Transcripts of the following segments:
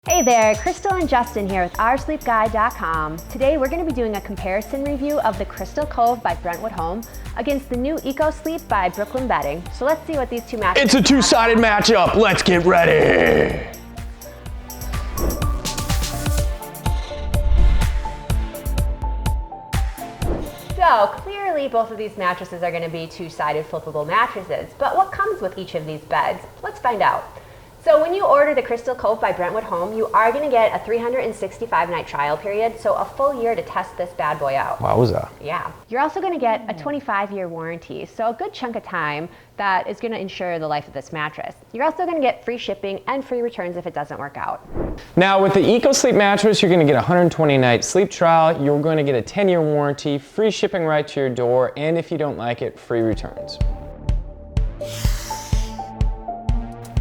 Hey there, Crystal and Justin here with oursleepguide.com. Today we're going to be doing a comparison review of the Crystal Cove by Brentwood Home against the new EcoSleep by Brooklyn Bedding. So let's see what these two mattresses. It's a two-sided matchup. Let's get ready. So clearly both of these mattresses are going to be two-sided flippable mattresses, but what comes with each of these beds? Let's find out. So when you order the Crystal Cove by Brentwood Home, you are going to get a 365-night trial period, so a full year to test this bad boy out. Wowza. Yeah. You're also going to get a 25-year warranty, so a good chunk of time that is going to ensure the life of this mattress. You're also going to get free shipping and free returns if it doesn't work out. Now with the EcoSleep mattress, you're going to get a 120-night sleep trial, you're going to get a 10-year warranty, free shipping right to your door, and if you don't like it, free returns.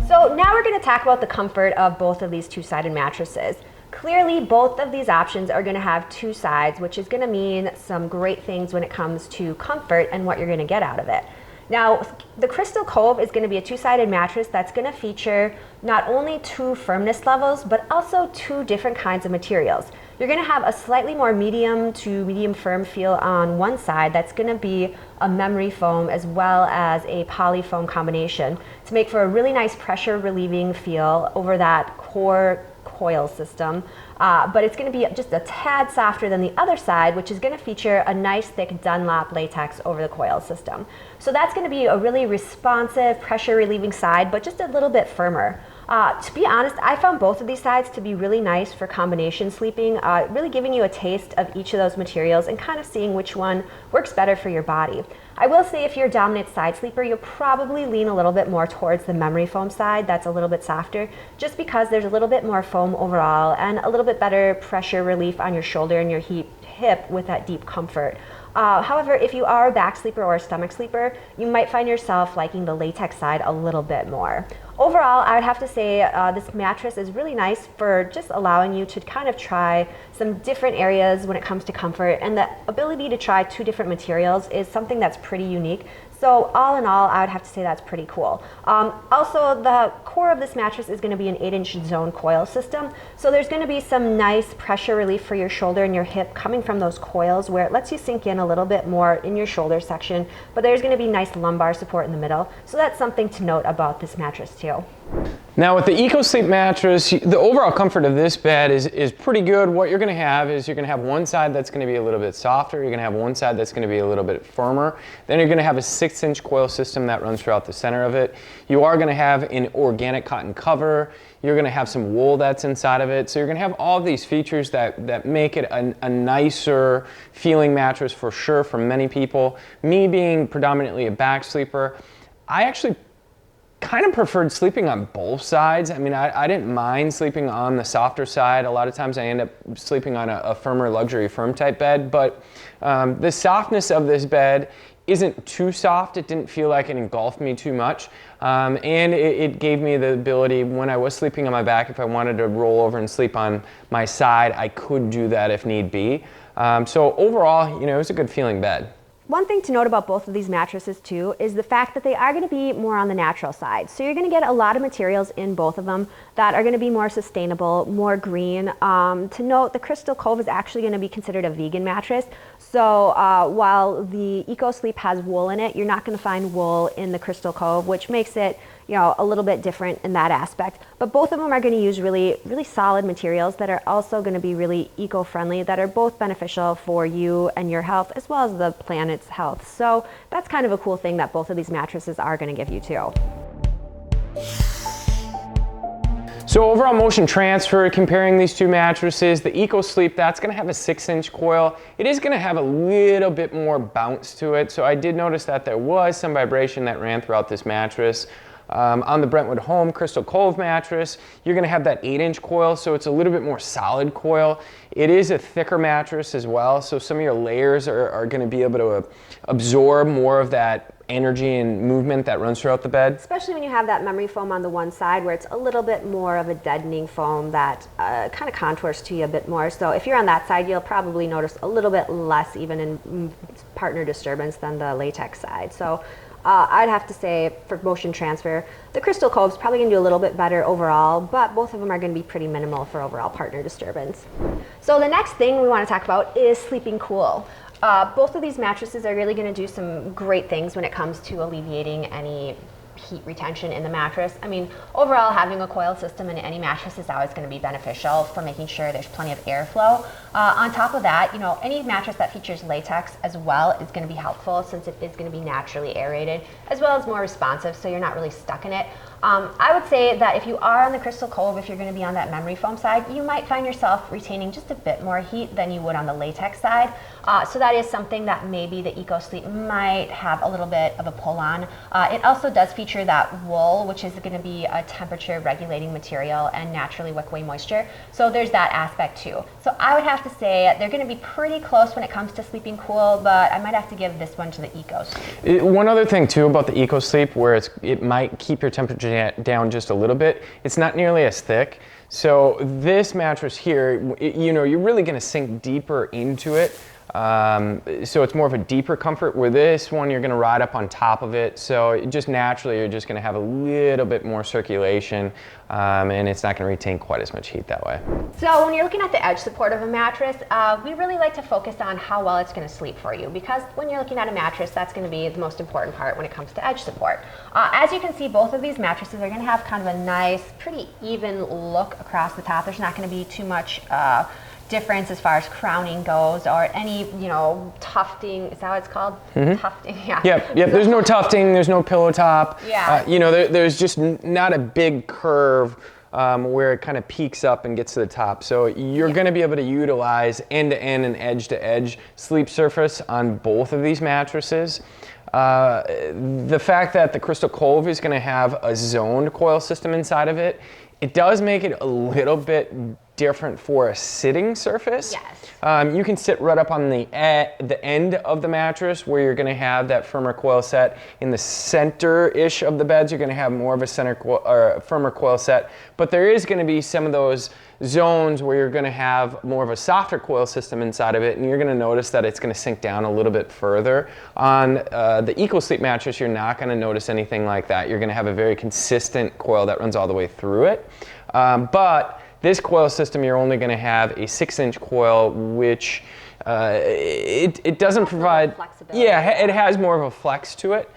So now we're going to talk about the comfort of both of these two-sided mattresses. Clearly, both of these options are going to have two sides, which is going to mean some great things when it comes to comfort and what you're going to get out of it. Now, the Crystal Cove is going to be a two-sided mattress that's going to feature not only two firmness levels, but also two different kinds of materials. You're going to have a slightly more medium to medium firm feel on one side that's going to be a memory foam as well as a poly foam combination to make for a really nice pressure relieving feel over that core coil system. But it's going to be just a tad softer than the other side, which is going to feature a nice thick Dunlop latex over the coil system. So that's going to be a really responsive, pressure relieving side, but just a little bit firmer. To be honest, I found both of these sides to be really nice for combination sleeping, really giving you a taste of each of those materials and kind of seeing which one works better for your body. I will say if you're a dominant side sleeper, you'll probably lean a little bit more towards the memory foam side that's a little bit softer, just because there's a little bit more foam overall and a little bit better pressure relief on your shoulder and your hip with that deep comfort. However, if you are a back sleeper or a stomach sleeper, you might find yourself liking the latex side a little bit more. Overall, I would have to say this mattress is really nice for just allowing you to kind of try some different areas when it comes to comfort, and the ability to try two different materials is something that's pretty unique. So all in all, I would have to say that's pretty cool. Also, the core of this mattress is going to be an 8-inch zone coil system. So there's going to be some nice pressure relief for your shoulder and your hip coming from those coils where it lets you sink in a little bit more in your shoulder section, but there's going to be nice lumbar support in the middle. So that's something to note about this mattress too. Now with the EcoSleep mattress, the overall comfort of this bed is pretty good. What you're going to have is you're going to have one side that's going to be a little bit softer, you're going to have one side that's going to be a little bit firmer, then you're going to have a 6-inch coil system that runs throughout the center of it. You are going to have an organic cotton cover, you're going to have some wool that's inside of it, so you're going to have all of these features that make it a nicer feeling mattress for sure for many people. Me being predominantly a back sleeper, I actually kind of preferred sleeping on both sides. I mean, I didn't mind sleeping on the softer side. A lot of times I end up sleeping on a firmer luxury firm type bed, but the softness of this bed isn't too soft. It didn't feel like it engulfed me too much. And it gave me the ability when I was sleeping on my back, if I wanted to roll over and sleep on my side, I could do that if need be. So overall, you know, it was a good feeling bed. One thing to note about both of these mattresses too is the fact that they are going to be more on the natural side. So you're going to get a lot of materials in both of them that are going to be more sustainable, more green. To note, the Crystal Cove is actually going to be considered a vegan mattress. So while the EcoSleep has wool in it, you're not going to find wool in the Crystal Cove, which makes it, you know, a little bit different in that aspect. But both of them are going to use really solid materials that are also going to be really eco-friendly, that are both beneficial for you and your health as well as the planet's health. So that's kind of a cool thing that both of these mattresses are going to give you too. So overall motion transfer, comparing these two mattresses, the EcoSleep, that's going to have a 6-inch coil. It is going to have a little bit more bounce to it. So I did notice that there was some vibration that ran throughout this mattress. On the Brentwood Home Crystal Cove mattress, you're going to have that 8-inch coil, so it's a little bit more solid coil. It is a thicker mattress as well, so some of your layers are going to be able to absorb more of that energy and movement that runs throughout the bed. Especially when you have that memory foam on the one side where it's a little bit more of a deadening foam that kind of contours to you a bit more. So if you're on that side, you'll probably notice a little bit less even in partner disturbance than the latex side. So I'd have to say for motion transfer, the Crystal Cove is probably going to do a little bit better overall, but both of them are going to be pretty minimal for overall partner disturbance. So the next thing we want to talk about is sleeping cool. Both of these mattresses are really going to do some great things when it comes to alleviating any heat retention in the mattress. I mean, overall, having a coil system in any mattress is always going to be beneficial for making sure there's plenty of airflow. On top of that, any mattress that features latex as well is going to be helpful since it is going to be naturally aerated as well as more responsive, so you're not really stuck in it. I would say that if you are on the Crystal Cove, if you're going to be on that memory foam side, you might find yourself retaining just a bit more heat than you would on the latex side. So that is something that maybe the EcoSleep might have a little bit of a pull on. It also does feature that wool, which is going to be a temperature regulating material and naturally wick away moisture. So there's that aspect too. So I would have to say they're going to be pretty close when it comes to sleeping cool, but I might have to give this one to the EcoSleep. One other thing too about the EcoSleep, where it might keep your temperature down just a little bit, it's not nearly as thick. So this mattress here, you're really going to sink deeper into it. So it's more of a deeper comfort, where this one you're going to ride up on top of it, so just naturally you're just going to have a little bit more circulation, and it's not going to retain quite as much heat that way. So when you're looking at the edge support of a mattress, we really like to focus on how well it's going to sleep for you, because when you're looking at a mattress, that's going to be the most important part when it comes to edge support. As you can see, both of these mattresses are going to have kind of a nice, pretty even look across the top. There's not going to be too much difference as far as crowning goes, or any tufting. Is that what it's called? Tufting. Yeah. Yep. There's no tufting, there's no pillow top. Yeah. There's just not a big curve where it kind of peaks up and gets to the top. So you're going to be able to utilize end-to-end and edge-to-edge sleep surface on both of these mattresses. The fact that the Crystal Cove is going to have a zoned coil system inside of it, it does make it a little bit different for a sitting surface. Yes. You can sit right up on the end of the mattress, where you're going to have that firmer coil set. In the center-ish of the beds, you're going to have more of a firmer coil set. But there is going to be some of those zones where you're going to have more of a softer coil system inside of it, and you're going to notice that it's going to sink down a little bit further. On the EcoSleep mattress, you're not going to notice anything like that. You're going to have a very consistent coil that runs all the way through it. But this coil system, you're only going to have a 6-inch coil, which it doesn't provide flexibility. Yeah, it has more of a flex to it.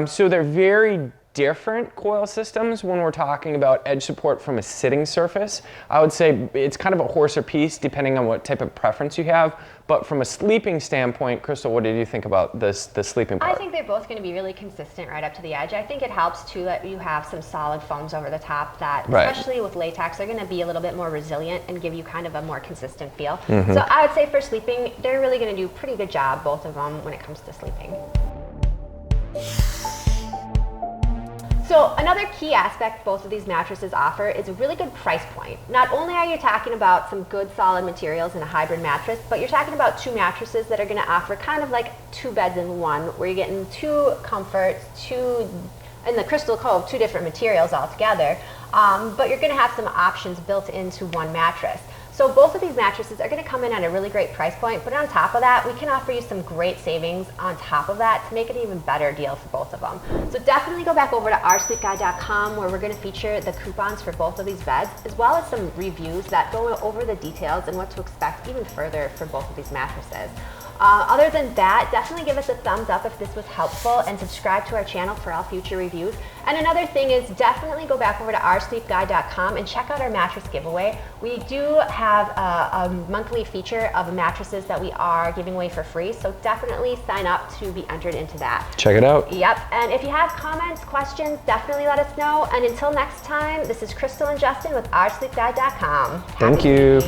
So they're very different coil systems when we're talking about edge support from a sitting surface. I would say it's kind of a horse or piece depending on what type of preference you have. But from a sleeping standpoint, Crystal, what did you think about the sleeping part? I think they're both going to be really consistent right up to the edge. I think it helps too that you have some solid foams over the top that, especially with latex, are going to be a little bit more resilient and give you kind of a more consistent feel. So I would say for sleeping, they're really going to do a pretty good job, both of them, when it comes to sleeping. So another key aspect both of these mattresses offer is a really good price point. Not only are you talking about some good solid materials in a hybrid mattress, but you're talking about two mattresses that are going to offer kind of like two beds in one, where you're getting two comforts, in the Crystal Cove, two different materials altogether, but you're going to have some options built into one mattress. So both of these mattresses are going to come in at a really great price point, but on top of that, we can offer you some great savings on top of that to make it an even better deal for both of them. So definitely go back over to oursleepguide.com, where we're going to feature the coupons for both of these beds, as well as some reviews that go over the details and what to expect even further for both of these mattresses. Other than that, definitely give us a thumbs up if this was helpful, and subscribe to our channel for all future reviews. And another thing is, definitely go back over to oursleepguide.com and check out our mattress giveaway. We do have a monthly feature of mattresses that we are giving away for free, so definitely sign up to be entered into that. Check it out. Yep, and if you have comments, questions, definitely let us know. And until next time, this is Crystal and Justin with oursleepguide.com. Thank you.